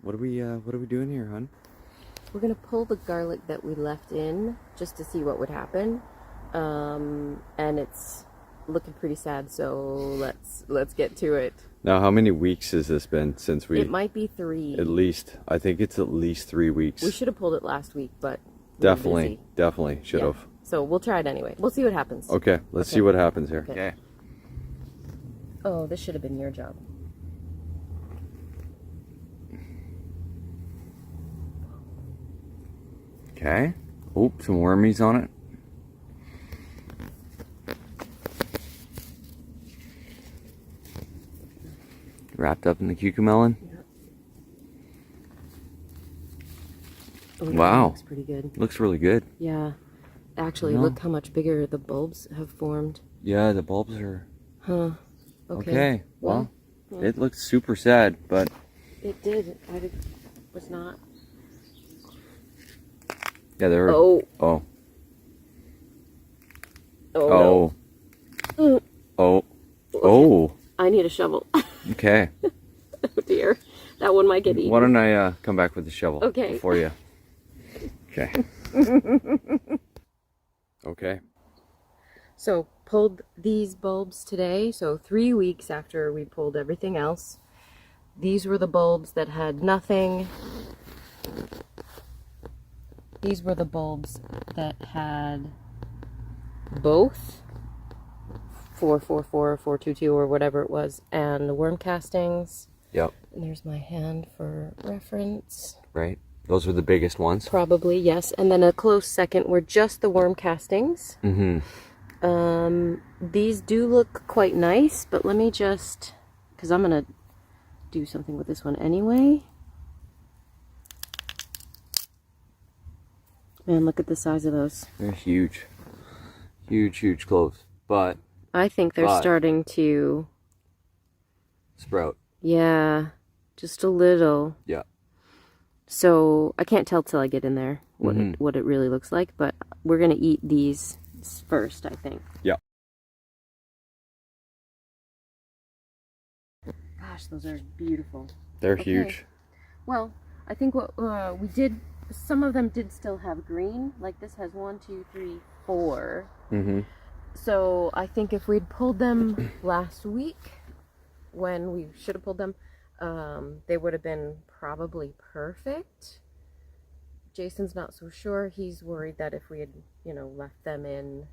What are we doing here, hon? We're gonna pull the garlic that we left in just to see what would happen. And it's looking pretty sad, so let's get to it. Now, how many weeks has this been since we... It might be 3. At least. I think it's at least 3 weeks. We should have pulled it last week, but we were busy. Definitely should have. So we'll try it anyway. We'll see what happens. Okay, let's see what happens here. Okay. Oh, this should have been your job. Okay. Oh, some wormies on it. Wrapped up in the cucamelon. Yep. Oh, Wow. Looks pretty good. Looks really good. Yeah. Actually, look how much bigger the bulbs have formed. Yeah, the bulbs are... Huh. Okay. Well, well, it looks super sad, but... It did. Was not. Yeah, there were... Oh. Oh. Oh. Oh. No. Oh. Oh. I need a shovel. Okay. Oh dear. That one might get eaten. Why don't I come back with the shovel Okay. for you? Okay. Okay. So, pulled these bulbs today. So 3 weeks after we pulled everything else. These were the bulbs that had nothing. These were the bulbs that had both 444 or 422 or whatever it was, and the worm castings. Yep. And there's my hand for reference. Right. Those were the biggest ones. Probably, yes. And then a close second were just the worm castings. Mm-hmm. These do look quite nice, but let me just, because I'm going to do something with this one anyway. Man, look at the size of those. They're huge. Huge, huge cloves. But... I think they're starting to... sprout. Yeah, just a little. Yeah. So I can't tell till I get in there what it really looks like, but we're gonna eat these first, I think. Yeah. Gosh, those are beautiful. They're huge. Well, I think what we did, some of them did still have green. Like this has 1, 2, 3, 4. Mm-hmm. So I think if we'd pulled them last week, when we should have pulled them, they would have been probably perfect. Jason's not so sure. He's worried that if we had, left them in,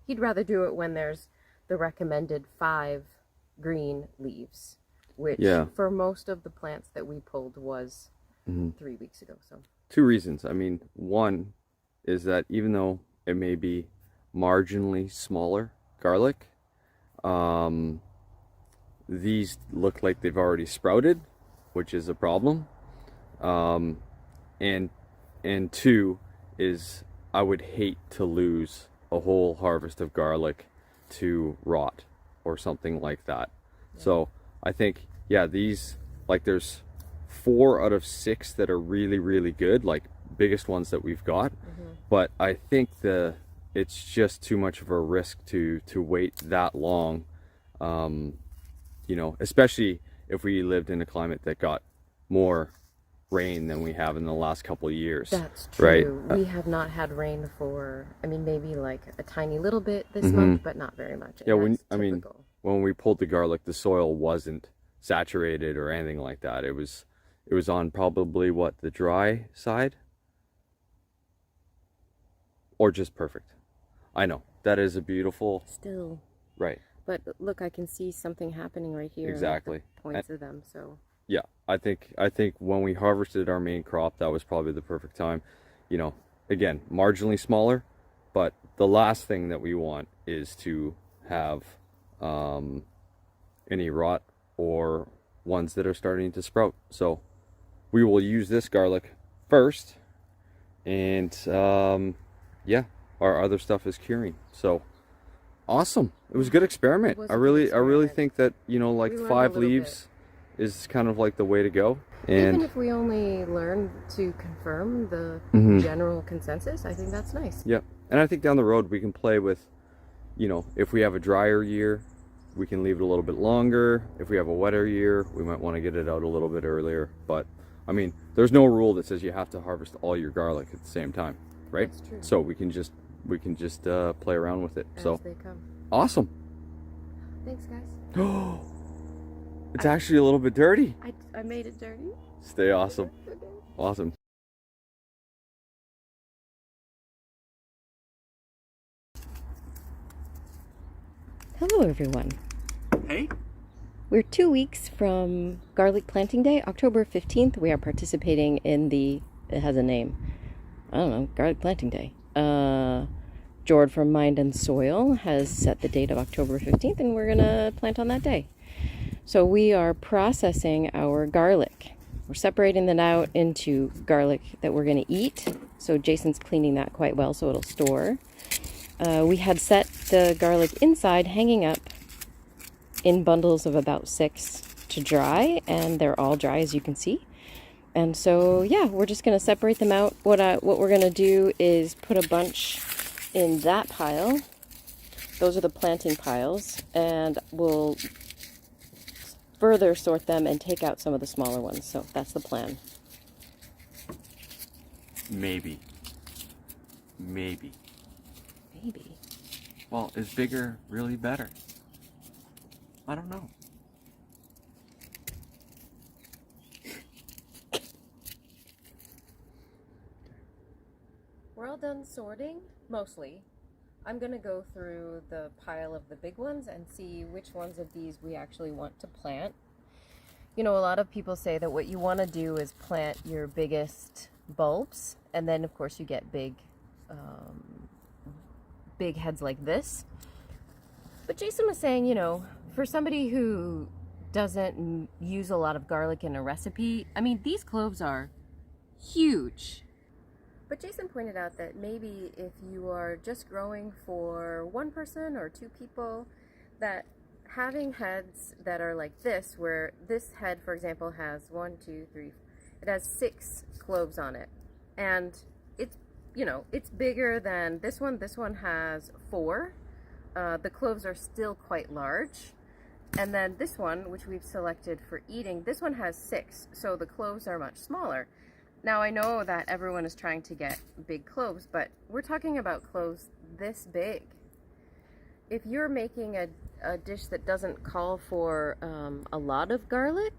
he'd rather do it when there's the recommended 5 green leaves, which for most of the plants that we pulled was 3 weeks ago. So 2 reasons. I mean, one is that even though it may be marginally smaller garlic, these look like they've already sprouted, which is a problem. And 2 is I would hate to lose a whole harvest of garlic to rot or something like that. Yeah. So I think, these, like, there's 4 out of 6 that are really, really good, like biggest ones that we've got. But I think it's just too much of a risk to wait that long. Especially if we lived in a climate that got more rain than we have in the last couple of years. That's true. Right? We have not had rain for, maybe like a tiny little bit this month, but not very much. Yeah, when we pulled the garlic, the soil wasn't saturated or anything like that. It was on probably the dry side, or just perfect. I know that is a beautiful still. Right. But look, I can see something happening right here. Exactly. Points of them. So. Yeah, I think when we harvested our main crop, that was probably the perfect time. Again, marginally smaller, but the last thing that we want is to have any rot or ones that are starting to sprout. So we will use this garlic first, and our other stuff is curing. So awesome. It was a good experiment. I really think that, like 5 leaves is kind of like the way to go. And even if we only learn to confirm the general consensus, I think that's nice. Yeah. And I think down the road we can play with, if we have a drier year, we can leave it a little bit longer. If we have a wetter year, we might want to get it out a little bit earlier. But I mean, there's no rule that says you have to harvest all your garlic at the same time, right? That's true. So we can just play around with it. As So they come. awesome. Thanks, guys. It's actually a little bit dirty. I made it dirty. Stay awesome. Okay. Awesome. Hello, everyone. Hey. We're 2 weeks from Garlic Planting Day, October 15th. We are participating in it has a name. I don't know, Garlic Planting Day. Jord from Mind and Soil has set the date of October 15th, and we're gonna plant on that day. So we are processing our garlic. We're separating that out into garlic that we're gonna eat. So Jason's cleaning that quite well so it'll store. We had set the garlic inside, hanging up in bundles of about 6 to dry, and they're all dry as you can see. And so yeah, we're just gonna separate them out. What we're gonna do is put a bunch in that pile. Those are the planting piles, and we'll further sort them and take out some of the smaller ones. So that's the plan. Maybe. Maybe. Well, is bigger really better? I don't know. We're all done sorting, mostly. I'm gonna go through the pile of the big ones and see which ones of these we actually want to plant. You know, a lot of people say that what you want to do is plant your biggest bulbs, and then of course you get big heads like this. But Jason was saying, you know, for somebody who doesn't use a lot of garlic in a recipe, I mean, these cloves are huge. But Jason pointed out that maybe if you are just growing for one person or 2 people, that having heads that are like this, where this head, for example, has 1, 2, 3, it has 6 cloves on it. And it's, you know, it's bigger than this one. This one has 4. The cloves are still quite large. And then this one, which we've selected for eating, this one has 6, so the cloves are much smaller. Now I know that everyone is trying to get big cloves, but we're talking about cloves this big. If you're making a dish that doesn't call for a lot of garlic,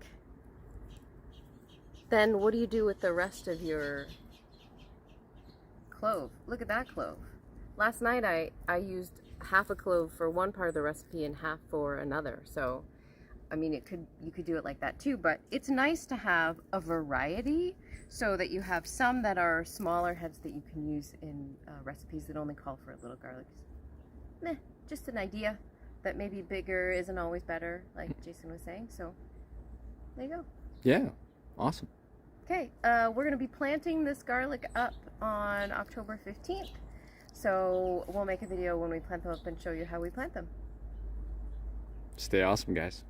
then what do you do with the rest of your clove? Look at that clove. Last night I used half a clove for one part of the recipe and half for another. So, I mean, you could do it like that too, but it's nice to have a variety so that you have some that are smaller heads that you can use in recipes that only call for a little garlic. Just an idea that maybe bigger isn't always better, like Jason was saying. So, there you go. Yeah, awesome. Okay, we're gonna be planting this garlic up on October 15th. So we'll make a video when we plant them up and show you how we plant them. Stay awesome, guys.